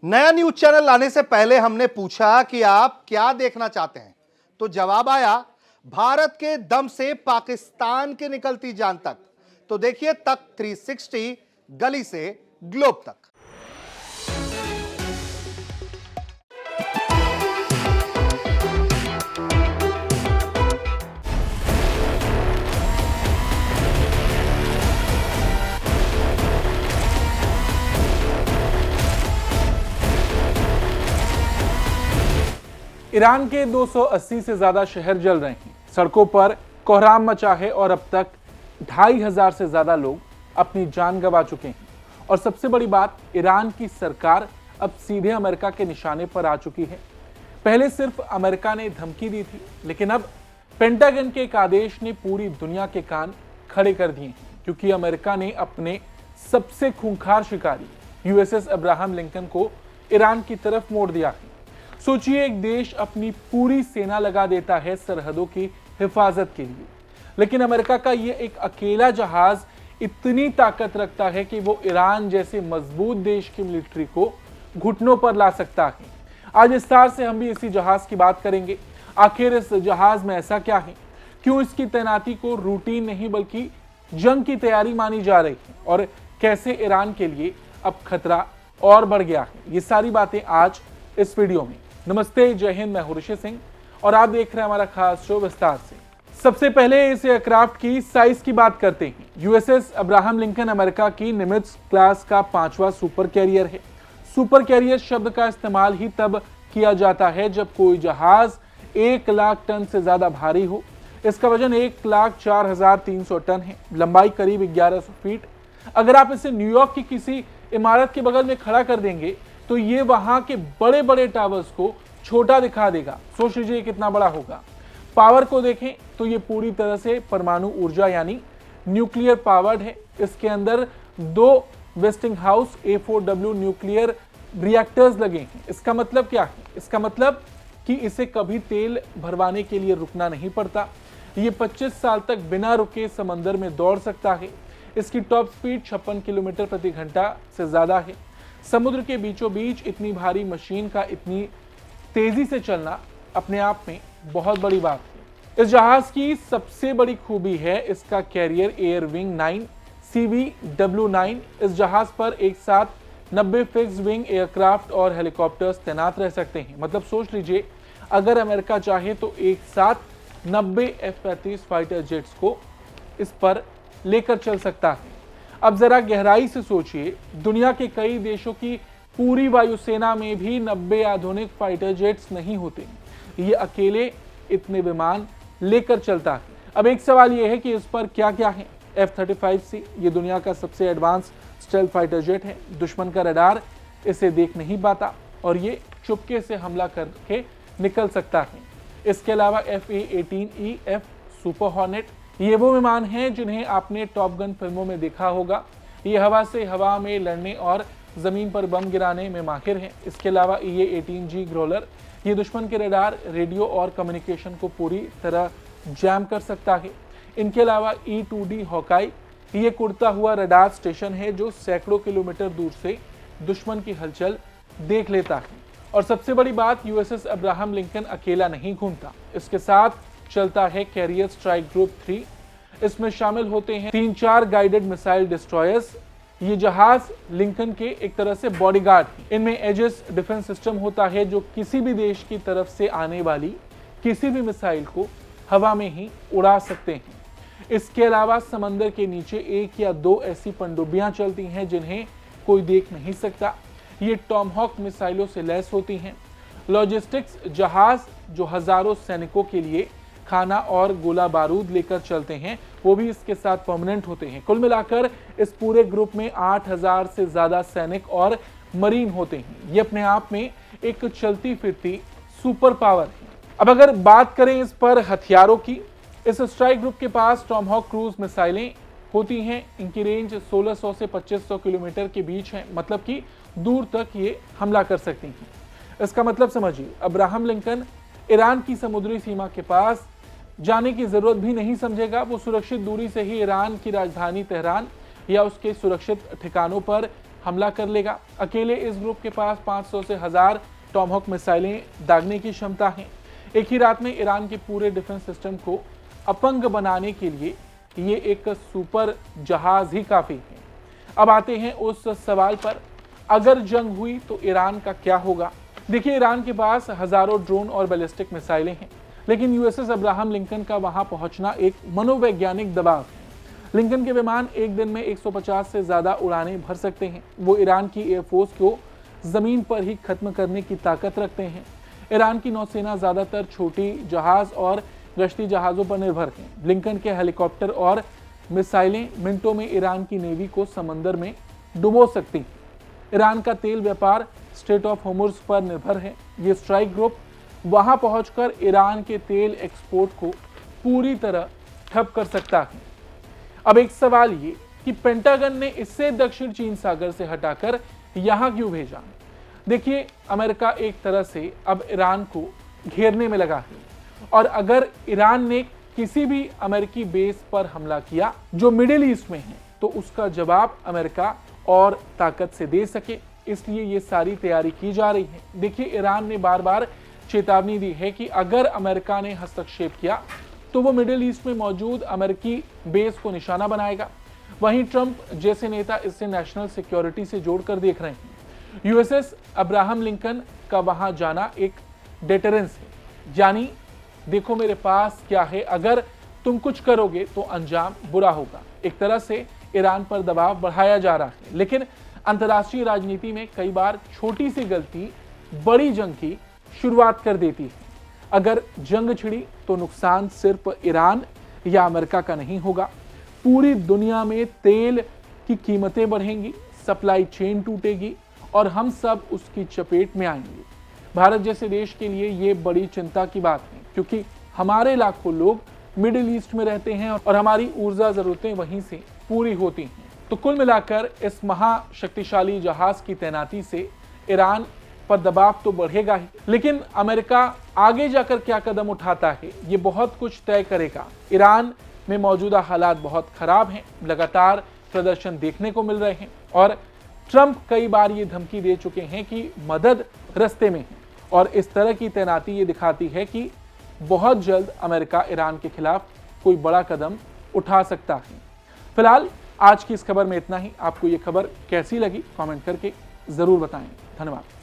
नया news channel लाने से पहले हमने पूछा कि आप क्या देखना चाहते हैं, तो जवाब आया भारत के दम से पाकिस्तान की निकलती जान तक। तो देखिए तक 360 गली से ग्लोब तक। ईरान के 280 से ज्यादा शहर जल रहे हैं, सड़कों पर कोहराम मचा है और अब तक 2500 से ज्यादा लोग अपनी जान गंवा चुके हैं। और सबसे बड़ी बात, ईरान की सरकार अब सीधे अमेरिका के निशाने पर आ चुकी है। पहले सिर्फ अमेरिका ने धमकी दी थी, लेकिन अब पेंटागन के एक आदेश ने पूरी दुनिया के कान खड़े कर दिए हैं, क्योंकि अमेरिका ने अपने सबसे खूंखार शिकारी यूएसएस अब्राहम लिंकन को ईरान की तरफ मोड़ दिया है। सोचिए, एक देश अपनी पूरी सेना लगा देता है सरहदों की हिफाजत के लिए, लेकिन अमेरिका का ये एक अकेला जहाज इतनी ताकत रखता है कि वो ईरान जैसे मजबूत देश की मिलिट्री को घुटनों पर ला सकता है। आज विस्तार से हम भी इसी जहाज की बात करेंगे। आखिर इस जहाज में ऐसा क्या है, क्यों इसकी तैनाती को रूटीन नहीं बल्कि जंग की तैयारी मानी जा रही है, और कैसे ईरान के लिए अब खतरा और बढ़ गया है। ये सारी बातें आज इस वीडियो में। नमस्ते, जय हिंद, मैं हूं ऋषि सिंह और आप देख रहे हैं हमारा खास शो विस्तार से। सबसे पहले इस एयरक्राफ्ट की साइज की बात करते हैं। यूएसएस अब्राहम लिंकन अमेरिका की निमित्ज क्लास का 5वां सुपर कैरियर है। सुपर कैरियर शब्द का इस्तेमाल ही तब किया जाता है जब कोई जहाज 1 लाख टन से ज्यादा भारी हो। इसका वजन 1,04,300 टन है, लंबाई करीब 1100 फीट। अगर आप इसे न्यूयॉर्क की किसी इमारत के बगल में खड़ा कर देंगे तो ये वहां के बड़े बड़े टावर्स को छोटा दिखा देगा। सोच लीजिए कितना बड़ा होगा। पावर को देखें तो ये पूरी तरह से परमाणु ऊर्जा यानी न्यूक्लियर पावर्ड है। इसके अंदर 2 wasting house A4W nuclear reactors लगे हैं। इसका मतलब क्या है? इसका मतलब कि इसे कभी तेल भरवाने के लिए रुकना नहीं पड़ता। ये 25 साल तक बिना रुके समंदर में दौड़ सकता है। इसकी टॉप स्पीड 56 किलोमीटर प्रति घंटा से ज्यादा है। समुद्र के बीचों बीच इतनी भारी मशीन का इतनी तेजी से चलना अपने आप में बहुत बड़ी बात है। इस जहाज की सबसे बड़ी खूबी है इसका कैरियर एयर विंग 9 CVW9। इस जहाज पर एक साथ 90 फिक्स विंग एयरक्राफ्ट और हेलीकॉप्टर्स तैनात रह सकते हैं। मतलब सोच लीजिए, अगर अमेरिका चाहे तो एक साथ 90 F-35 फाइटर जेट्स को इस पर लेकर चल सकता है। अब जरा गहराई से सोचिए, दुनिया के कई देशों की पूरी वायुसेना में भी 90 आधुनिक फाइटर जेट्स नहीं होते। ये अकेले इतने विमान लेकर चलता है। अब एक सवाल यह है कि इस पर क्या क्या है। F-35C ये दुनिया का सबसे एडवांस स्टेल्थ फाइटर जेट है। दुश्मन का रडार इसे देख नहीं पाता और ये चुपके से हमला करके निकल सकता है। इसके अलावा FA-18E F सुपर हॉर्नेट, ये वो विमान हैं जिन्हें आपने टॉप गन फिल्मों में देखा होगा। ये हवा से हवा में लड़ने और जमीन पर बम गिराने में माहिर हैं। इसके अलावा EA-18G ग्रोलर, ये दुश्मन के रडार, रेडियो और कम्युनिकेशन को पूरी तरह जैम कर सकता है। इनके अलावा E-2D हॉकाई, ये कुड़ता हुआ रडार स्टेशन है जो सैकड़ों किलोमीटर दूर से दुश्मन की हलचल देख लेता है। और सबसे बड़ी बात, यूएसएस अब्राहम लिंकन अकेला नहीं घूमता, इसके साथ चलता है कैरियर स्ट्राइक ग्रुप 3। इसमें शामिल होते हैं 3-4 गाइडेड मिसाइल डिस्ट्रॉयर्स। ये जहाज लिंकन के एक तरह से बॉडीगार्ड हैं। इनमें एजिस डिफेंस सिस्टम होता है जो किसी भी देश की तरफ से आने वाली किसी भी मिसाइल को हवा में ही उड़ा सकते हैं। इसके अलावा समंदर के नीचे 1 या 2 ऐसी पनडुब्बियां चलती हैं जिन्हें कोई देख नहीं सकता। ये टॉमहॉक मिसाइलों से लैस होती हैं। लॉजिस्टिक्स जहाज जो हजारों सैनिकों के लिए खाना और गोला बारूद लेकर चलते हैं, वो भी इसके साथ परमानेंट होते हैं। कुल मिलाकर इस पूरे ग्रुप में 8000 से ज्यादा सैनिक और मरीन होते हैं। ये अपने आप में एक चलती फिरती सुपर पावर है। अब अगर बात करें इस पर हथियारों की, इस स्ट्राइक ग्रुप के पास टॉमहॉक क्रूज मिसाइलें होती हैं। इनकी रेंज 1600 से 2500 किलोमीटर के बीच है, मतलब कि दूर तक ये हमला कर सकती हैं। इसका मतलब समझिए, अब्राहम लिंकन ईरान की समुद्री सीमा के पास जाने की जरूरत भी नहीं समझेगा। वो सुरक्षित दूरी से ही ईरान की राजधानी तेहरान या उसके सुरक्षित ठिकानों पर हमला कर लेगा। अकेले इस ग्रुप के पास 500 से 1000 टॉमहॉक मिसाइलें दागने की क्षमता है। एक ही रात में ईरान के पूरे डिफेंस सिस्टम को अपंग बनाने के लिए ये एक सुपर जहाज ही काफी है। अब आते हैं उस सवाल पर, अगर जंग हुई तो ईरान का क्या होगा। देखिए, ईरान के पास हजारों ड्रोन और बैलिस्टिक मिसाइलें हैं, लेकिन यूएसएस अब्राहम लिंकन का वहां पहुंचना एक मनोवैज्ञानिक दबाव है। लिंकन के विमान एक दिन में 150 से ज्यादा उड़ानें भर सकते हैं। वो ईरान की एयरफोर्स को जमीन पर ही खत्म करने की ताकत रखते हैं। ईरान की नौसेना ज्यादातर छोटी जहाज और गश्ती जहाजों पर निर्भर है। लिंकन के हेलीकॉप्टर और मिसाइलें मिनटों में ईरान की नेवी को समंदर में डुबो सकती हैं। ईरान का तेल व्यापार स्ट्रेट ऑफ होर्मुज पर निर्भर है। ये स्ट्राइक ग्रुप वहां पहुंचकर ईरान के तेल एक्सपोर्ट को पूरी तरह ठप कर सकता है। अब एक सवाल ये कि पेंटागन ने इससे दक्षिण चीन सागर से हटाकर यहां क्यों भेजा। देखिए, अमेरिका एक तरह से अब ईरान को घेरने में लगा है, और अगर ईरान ने किसी भी अमेरिकी बेस पर हमला किया जो मिडिल ईस्ट में है, तो उसका जवाब अमेरिका और ताकत से दे सके, इसलिए ये सारी तैयारी की जा रही है। देखिए, ईरान ने बार बार चेतावनी दी है कि अगर अमेरिका ने हस्तक्षेप किया तो वो मिडिल ईस्ट में मौजूद अमेरिकी बेस को निशाना बनाएगा। वहीं ट्रंप जैसे नेता इसे नेशनल सिक्योरिटी से जोड़कर देख रहे हैं। यूएसएस अब्राहम लिंकन का वहां जाना एक डेटरेंस है, यानी देखो मेरे पास क्या है, अगर तुम कुछ करोगे तो अंजाम बुरा होगा। एक तरह से ईरान पर दबाव बढ़ाया जा रहा है, लेकिन अंतर्राष्ट्रीय राजनीति में कई बार छोटी सी गलती बड़ी जंग की शुरुआत कर देती है। अगर जंग छिड़ी तो नुकसान सिर्फ ईरान या अमेरिका का नहीं होगा, पूरी दुनिया में तेल की कीमतें बढ़ेंगी, सप्लाई चेन टूटेगी और हम सब उसकी चपेट में आएंगे। भारत जैसे देश के लिए ये बड़ी चिंता की बात है, क्योंकि हमारे लाखों लोग मिडिल ईस्ट में रहते हैं और हमारी ऊर्जा जरूरतें वहीं से पूरी होती हैं। तो कुल मिलाकर इस महाशक्तिशाली जहाज की तैनाती से ईरान पर दबाव तो बढ़ेगा ही, लेकिन अमेरिका आगे जाकर क्या कदम उठाता है ये बहुत कुछ तय करेगा। ईरान में मौजूदा हालात बहुत खराब हैं, लगातार प्रदर्शन देखने को मिल रहे हैं और ट्रंप कई बार ये धमकी दे चुके हैं कि मदद रास्ते में है, और इस तरह की तैनाती ये दिखाती है कि बहुत जल्द अमेरिका ईरान के खिलाफ कोई बड़ा कदम उठा सकता है। फिलहाल आज की इस खबर में इतना ही। आपको ये खबर कैसी लगी कमेंट करके जरूर बताएं। धन्यवाद।